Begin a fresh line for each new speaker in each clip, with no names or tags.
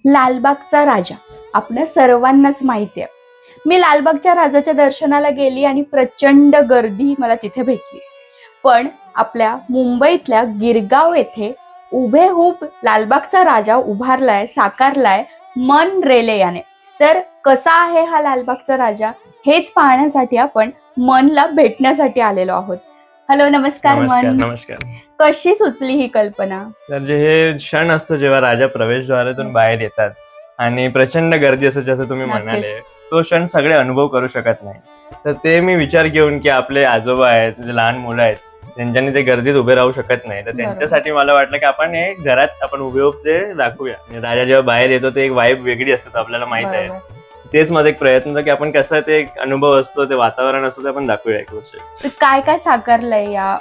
लालबागचा राजा आपल्या सर्वांनाच माहिती आहे. मी लालबागच्या राजाच्या दर्शनाला गेली आणि प्रचंड गर्दी मला तिथे भेटली. पण आपल्या मुंबईतल्या गिरगाव येथे हुबेहूब लालबागचा राजा उभारलाय, साकारलाय मन रेले याने. तर कसा आहे हा लालबागचा राजा हेच पाहण्यासाठी आपण मनला भेटण्यासाठी आलेलो आहोत. हॅलो, नमस्कार मन.
नमस्कार.
कशी सुचली ही कल्पना?
तर जे हे क्षण असतो जेव्हा राजा प्रवेशद्वारातून बाहेर येतात आणि प्रचंड गर्दी असते जसं तुम्ही म्हणाले, तो क्षण सगळे अनुभव करू शकत नाही. तर ते मी विचार घेऊन की आपले आजोबा आहेत, जे लहान मुलं आहेत, त्यांच्यानी ते गर्दीत उभे राहू शकत नाही, तर त्यांच्यासाठी मला वाटलं की आपण हे घरात आपण उभे उभे दाखवूया. राजा जेव्हा बाहेर येतो ते एक वाईब वेगळी असते, आपल्याला माहित आहे. तेच माझा एक प्रयत्न होता की आपण कसं ते एक अनुभव असतो, ते वातावरण असतं, ते आपण दाखवूया एक वर्ष.
काय काय साकारलंय या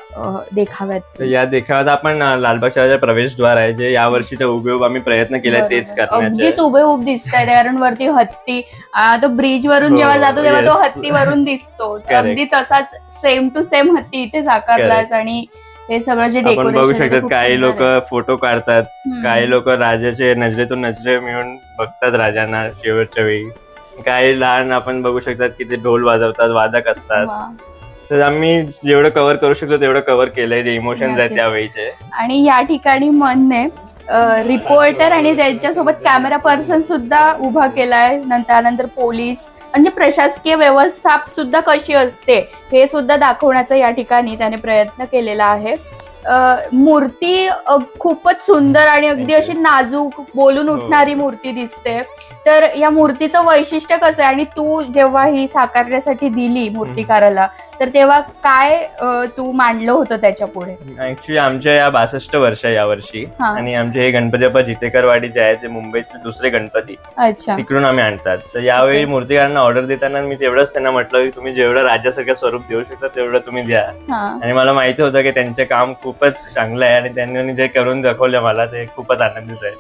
देखाव्यात?
या देखाव्यात आपण लालबागच्या राजा प्रवेशद्वार आहे, जे या वर्षीचा हुबेहूब आम्ही प्रयत्न केलाय तेच करण्याचे.
अगदीच हुबेहूब दिसतंय, कारण वरती हत्ती, तो ब्रिज वरून जेव्हा जातो तेव्हा तो हत्तीवरून दिसतो. अगदी तसाच सेम टू सेम हत्ती इथे साकारलाय. आणि हे सगळं जे डेकोरेशन
बघू शकतात, काही लोक फोटो काढतात, काही लोक राजाचे नजरेतून नजरे मिळून बघतात राजांना शेवटच्या वेळी. काही लहान आपण बघू शकतात की ते ढोल वाजवतात, वादक असतात. तर आम्ही जेवढं कव्हर करू शकतो तेवढं कव्हर केलंय, जे इमोशन्स आहेत त्यावेळीचे.
आणि या ठिकाणी मनने रिपोर्टर आणि त्यांच्यासोबत कॅमेरा पर्सन सुद्धा उभा केलाय. त्यानंतर पोलीस म्हणजे प्रशासकीय व्यवस्था सुद्धा कशी असते हे सुद्धा दाखवण्याचा या ठिकाणी त्याने प्रयत्न केलेला आहे. मूर्ती खूपच सुंदर आणि अगदी अशी नाजूक बोलून उठणारी मूर्ती दिसते. तर या मूर्तीचं वैशिष्ट्य कसं आहे, आणि तू जेव्हा ही साकारण्यासाठी दिली मूर्तिकाराला, तर तेव्हा काय तू मांडलं होतं त्याच्या पुढे?
ऍक्च्युली आमच्या या 62 वर्ष या वर्षी, आणि आमचे हे गणपती बाप्पा जितेकरवाडीचे आहेत, जे मुंबईतले दुसरे गणपती तिकडून आम्ही आणतात. तर यावेळी मूर्तिकारांना ऑर्डर देताना मी तेवढंच त्यांना म्हटलं की तुम्ही जेवढं राजासारखं स्वरूप देऊ शकता तेवढं तुम्ही द्या. आणि मला माहिती होतं की त्यांचे काम खूपच चांगलं आहे आणि त्यांनी जे करून दाखवलं मला ते खूपच आनंदित आहे.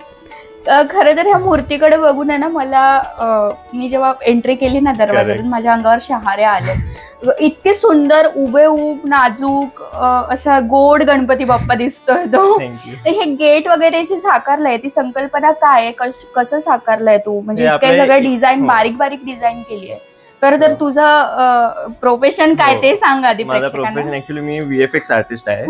खरं तर ह्या मूर्तीकडे बघून आहे ना, मला मी जेव्हा एंट्री केली ना दरवाजातून, माझ्या अंगावर शहारे आले. इतके सुंदर उभेऊब नाजूक असा गोड गणपती बाप्पा दिसतोय तो. हे गेट वगैरे जे साकारलंय, ती संकल्पना काय, कसं साकारलंय तू? म्हणजे इतके सगळं डिझाईन, बारीक बारीक डिझाईन केली आहे. तर तुझं प्रोफेशन काय ते सांग आधी.
माझं प्रोफेशन ऍक्च्युली मी VFX आर्टिस्ट आहे.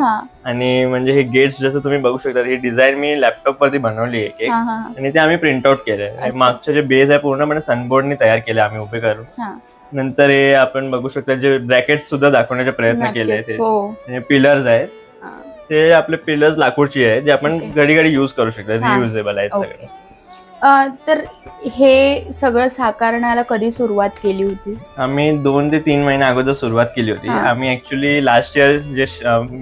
आणि म्हणजे हे गेट्स जसं तुम्ही बघू शकता, ही डिझाईन मी लॅपटॉप वरती बनवली आहे आणि ते आम्ही प्रिंट आउट केलंय. मागचं जे बेस आहे पूर्णपणे सनबोर्डने तयार केले आम्ही उभे करून. नंतर हे आपण बघू शकता जे ब्रॅकेट्स सुद्धा दाखवण्याचा प्रयत्न केले. ते पिलर्स आहेत, ते आपले पिलर्स लाकूडची आहेत, जे आपण घडी घडी युज करू शकतो, रियुजेबल आहेत सगळे.
तर हे सगळं साकारण्याला कधी सुरुवात केली होती?
आम्ही 2 ते 3 महिने अगोदर सुरुवात केली होती. आम्ही ऍक्च्युली लास्ट इयर जे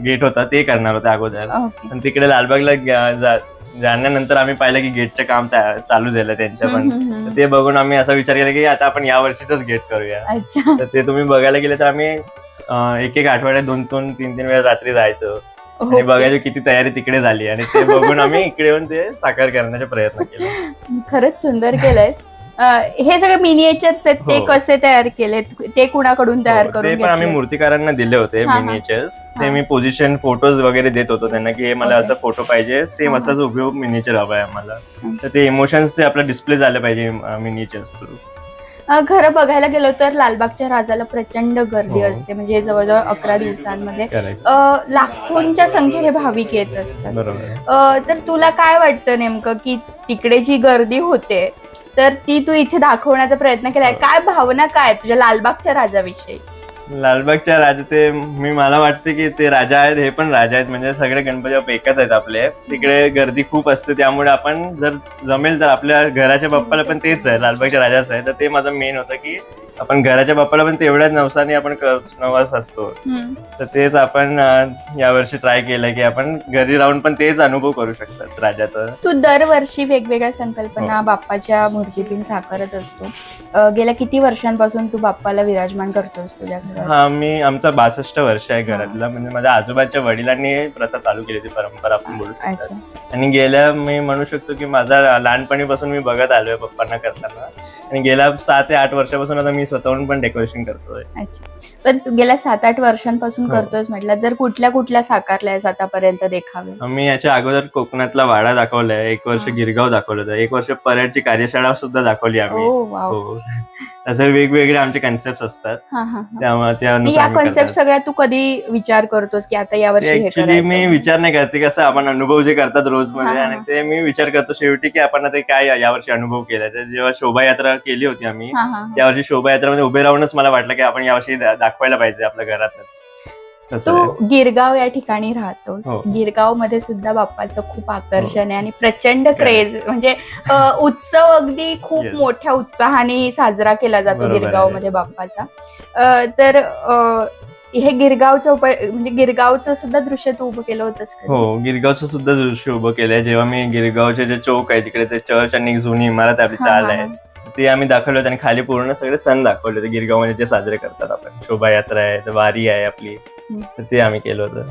गेट होता ते करणार होते अगोदर, पण तिकडे लालबागला जाण्यानंतर आम्ही पाहिलं की गेटचं काम चालू झालं त्यांच्या पण. ते बघून आम्ही असा विचार केला की आता आपण या वर्षीच गेट करूया. तर ते तुम्ही बघायला गेले तर आम्ही एक आठवड्यात 2-3 वेळा रात्री जायचो आणि बघायचो किती तयारी तिकडे झाली, आणि ते बघून आम्ही इकडे येऊन ते साकार करण्याचा प्रयत्न केला.
खरंच सुंदर केलंयस. हे सगळे मिनिएचर्स आहेत, ते कसे तयार केलेत, ते कुणाकडून तयार करून?
ते पण आम्ही मूर्तिकारांना दिले होते मिनिएचर्स. ते मी पोझिशन फोटोज वगैरे देत होतो त्यांना की हे मला असं फोटो पाहिजे, सेम असाच हुबेहूब मिनिएचर हवाय आम्हाला. तर ते इमोशन्स ते आपला डिस्प्ले झाले पाहिजे मिनिएचर्स थ्रू.
खरं बघायला गेलो तर लालबागच्या राजाला प्रचंड गर्दी असते. म्हणजे जवळजवळ 11 दिवसांमध्ये लाखोंच्या संख्येने भाविक येत असतात. तर तुला काय वाटतं नेमकं की तिकडे जी गर्दी होते तर ती तू इथे दाखवण्याचा प्रयत्न केलाय? काय भावना काय तुझ्या लालबागच्या राजाविषयी?
लालबागच्या राजा ते मला वाटते की ते राजा आहेत, हे पण राजा आहेत, म्हणजे सगळे गणपती बाप्पा एकच आहेत आपले. तिकडे गर्दी खूप असते, त्यामुळे आपण जर जमेल तर आपल्या घराच्या बाप्पाला पण तेच आहे, लालबागच्या राजाच आहे. तर ते माझं मेन होतं की आपण घराच्या बाप्पाला पण तेवढ्याच नवसाने आपण नवस असतो. तर तेच आपण यावर्षी ट्राय केलंय की आपण घरी राहून पण तेच अनुभव करू शकतात राजाचा.
तू दरवर्षी वेगवेगळ्या संकल्पना बाप्पाच्या मूर्तीतून साकारत असतो. गेल्या किती वर्षांपासून तू बाप्पाला विराजमान करतोस तुझ्या घरात?
आमचा 62 वर्ष आहे घरातला. म्हणजे माझ्या आजोबाच्या वडिलांनी प्रथा चालू केली, ती परंपरा आपण बोलू शकतो. आणि गेल्या मी म्हणू शकतो की माझा लहानपणीपासून मी बघत आलोय पप्पांना करताना, आणि गेल्या 7 ते 8 वर्षापासून आता मी मी स्वतःहून पण डेकोरेशन करतोय.
अच्छा, पण तू गेल्या 7-8 वर्षांपासून
हो.
करतोयस म्हटलं, तर कुठल्या साकारल्यास आतापर्यंत देखावे?
मी याच्या अगोदर कोकणातला वाडा दाखवलाय, 1 वर्ष गिरगाव दाखवलं होतं, 1 वर्ष परेडची कार्यशाळा सुद्धा दाखवली आम्ही.
ओ वाव.
हो, असे वेगवेगळे आमचे कन्सेप्ट असतात, त्यामुळे त्यानुसार
या
आम्ही
कॉन्सेप्ट
करतात.
सगळ्या तू कधी विचार करतोस की आता यावर्षी हे
ऍक्च्युली मी
करायचं?
विचार नाही करते, कसं आपण अनुभव जे करतात रोज मध्ये,
हा,
आणि ते मी विचार करतो शेवटी की आपण आता काय यावर्षी अनुभव केला. तर जेव्हा शोभायात्रा केली होती आम्ही, त्यावर्षी शोभायात्रामध्ये उभे राहूनच मला वाटलं की आपण यावर्षी दाखवायला पाहिजे आपल्या घरातच.
तू गिरगाव या ठिकाणी राहतोस,
हो.
गिरगाव मध्ये सुद्धा बाप्पाचं खूप आकर्षण आहे आणि प्रचंड क्रेज, म्हणजे उत्सव अगदी खूप
Yes.
मोठ्या उत्साहाने साजरा केला जातो
बरोबर आहे.
गिरगाव मध्ये बाप्पाचा. तर हे म्हणजे गिरगावचं सुद्धा दृश्य तू उभं केलं होतंस का?
हो, गिरगावचं सुद्धा दृश्य उभं केलंय. जेव्हा मी गिरगावचे जे चौक आहे तिकडे ते चर्च आणि एक जुनी इमारत आपली चाल आहे, ते आम्ही दाखवले होते आणि खाली पूर्ण सगळे सण दाखवले होते गिरगावमध्ये जे साजरे करतात आपण. शोभायात्रा आहे, वारी आहे आपली, तर ते आम्ही केलं होतं.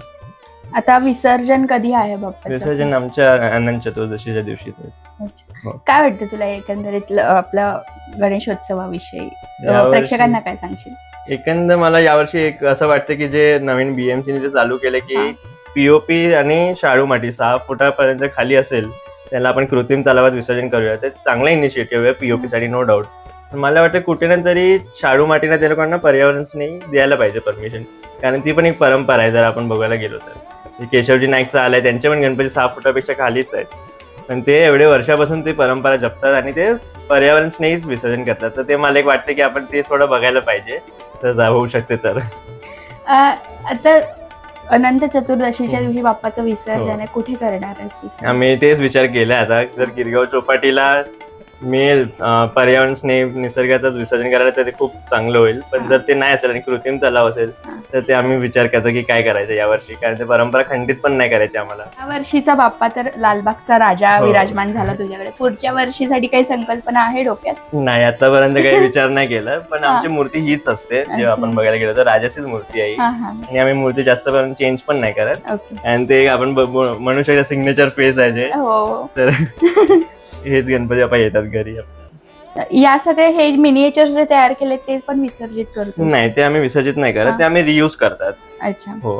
आता विसर्जन कधी आहे बाप्पाचं?
विसर्जन आमच्या अनंत चतुर्दशीच्या दिवशीच आहे.
अच्छा.
हो.
काय वाटतं तुला एकंदरीत आपलं गणेशोत्सवाविषयी?
यावर्षी-
प्रेक्षकांना काय सांगशील?
एकंदर मला यावर्षी एक असं वाटतं की जे नवीन BMC ने जे चालू केलं की POP आणि शाडू माती 6 फुटापर्यंत खाली असेल त्याला आपण कृत्रिम तलावात विसर्जन करूया. ते चांगला इनिशिएटिव्ह आहे POP साठी, नो डाऊट. मला वाटतं कुठे ना तरी शाडू मातीला त्या लोकांना पर्यावरण स्नेही द्यायला पाहिजे परमिशन, कारण ती पण एक परंपरा आहे. जर आपण बघायला गेलो तर केशवजी नाईकचं आलंय, त्यांचे पण गणपती 6 फुटापेक्षा खालीच आहेत, पण ते एवढे वर्षापासून ती परंपरा जपतात आणि ते पर्यावरण स्नेहीच विसर्जन करतात. तर ते मला एक वाटतं की आपण ते थोडं बघायला पाहिजे, तर होऊ शकते. तर
आता अनंत चतुर्दशीच्या दिवशी बाप्पाचं विसर्जन आहे, कुठे करणार आहेस विसर्जन?
आम्ही तेच विचार केला आता, जर गिरगाव चौपाटीला मिळेल पर्यावरण स्नेही निसर्गातच विसर्जन करायला तर ते खूप चांगलं होईल. पण जर ते नाही असेल आणि कृत्रिम तलाव असेल तर ते आम्ही विचार करतो की काय करायचं यावर्षी, कारण ते परंपरा खंडित पण नाही करायची आम्हाला.
या वर्षीचा बाप्पा तर लालबागचा राजा
हो.
विराजमान झाला तुझ्याकडे. पुढच्या वर्षीसाठी काही संकल्पना आहे डोक्यात?
नाही, आतापर्यंत काही विचार नाही केला, पण आमची मूर्ती हीच असते. जेव्हा आपण बघायला गेलो तर राजाचीच मूर्ती आहे आणि आम्ही मूर्ती जास्त पण चेंज पण नाही करत. आणि ते आपण म्हणू शकतो सिग्नेचर फेस आहे जे, तर हेच गणपती बाप्पा येतात घरी.
या सगळे हे मिनिएचर्स जे तयार केले ते पण विसर्जित करतो?
नाही, ते आम्ही विसर्जित नाही करत, ते आम्ही रियूज करतात.
अच्छा.
हो,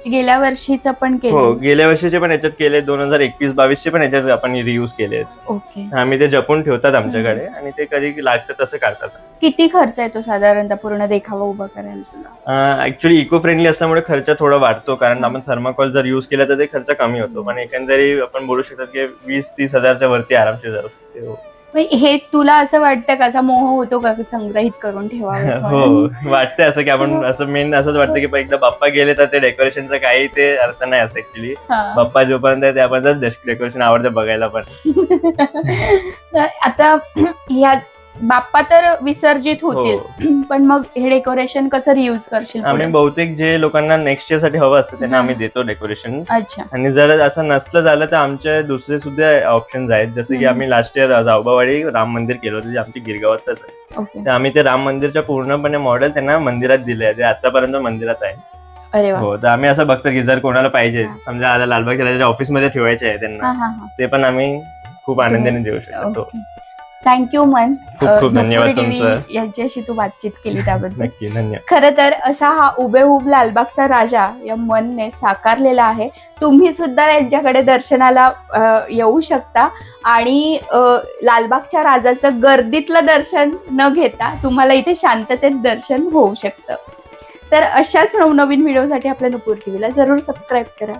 गेल्या वर्षीचं पण केलं?
हो, गेल्या वर्षीचे पण याच्यात केले, 2021-22 पण याच्यात आपण रियूज केले.
ओके.
आम्ही ते जपून ठेवतात आमच्याकडे आणि ते कधी लागतं तसं काढतात.
किती खर्च येतो साधारणतः पूर्ण देखावा उभा करायला तुला?
ऍक्च्युली इको फ्रेंडली असल्यामुळे खर्च थोडा वाढतो, कारण आपण थर्माकोल जर युज केला तर ते खर्च कमी होतो, पण एकंदरीत आपण बोलू शकतो की 20-30 हजारच्या वरती आरामशीर जाऊ शकते.
हे तुला असं वाटतं का, असा मोह होतो का संग्रहित करून ठेवावं?
हो, वाटतं असं की आपण असं मेन असंच वाटतं की एकदा बाप्पा गेले तर ते डेकोरेशनचं काही ते अर्थ नाही असं. ऍक्च्युली बाप्पा जोपर्यंत आहे त्यापर्यंत डेकोरेशन आवडतं बघायला पण.
आता ह्या बाप्पा तर विसर्जित होतील, पण मग हे डेकोरेशन कसं रियूज करशील?
आम्ही बहुतेक जे लोकांना नेक्स्ट इयर साठी हवं असतं त्यांना आम्ही देतो डेकोरेशन.
अच्छा.
आणि जर असं नसलं झालं तर आमचे दुसरे सुद्धा ऑप्शन्स आहेत, जसं की आम्ही लास्ट इयर जाऊबावाडी राम मंदिर केलं होतं जे आमच्या गिरगावातच आहे. तर आम्ही ते राम मंदिरच्या पूर्णपणे मॉडेल त्यांना मंदिरात दिले आहे, ते आतापर्यंत मंदिरात आहे.
अरे वा.
हो, तर आम्ही असं बघतो की जर कोणाला पाहिजे, समजा आता लालबागच्या राजाच्या ऑफिसमध्ये ठेवायचे आहे त्यांना, ते पण आम्ही खूप आनंदाने देऊ शकतो.
थँक्यू मन,
खूप खूप धन्यवाद तुमचं,
यांच्याशी तू बातचीत केली त्याबद्दल.
नक्की धन्यवाद.
खरं तर असा हा हुबेहूब लालबागचा राजा या मनने साकारलेला आहे. तुम्ही सुद्धा यांच्याकडे दर्शनाला येऊ शकता आणि लालबागच्या राजाचं गर्दीतलं दर्शन न घेता तुम्हाला इथे शांततेत दर्शन होऊ शकतं. तर अशाच नवनवीन व्हिडिओसाठी आपल्या नुपूर टीव्हीला जरूर सबस्क्राईब करा.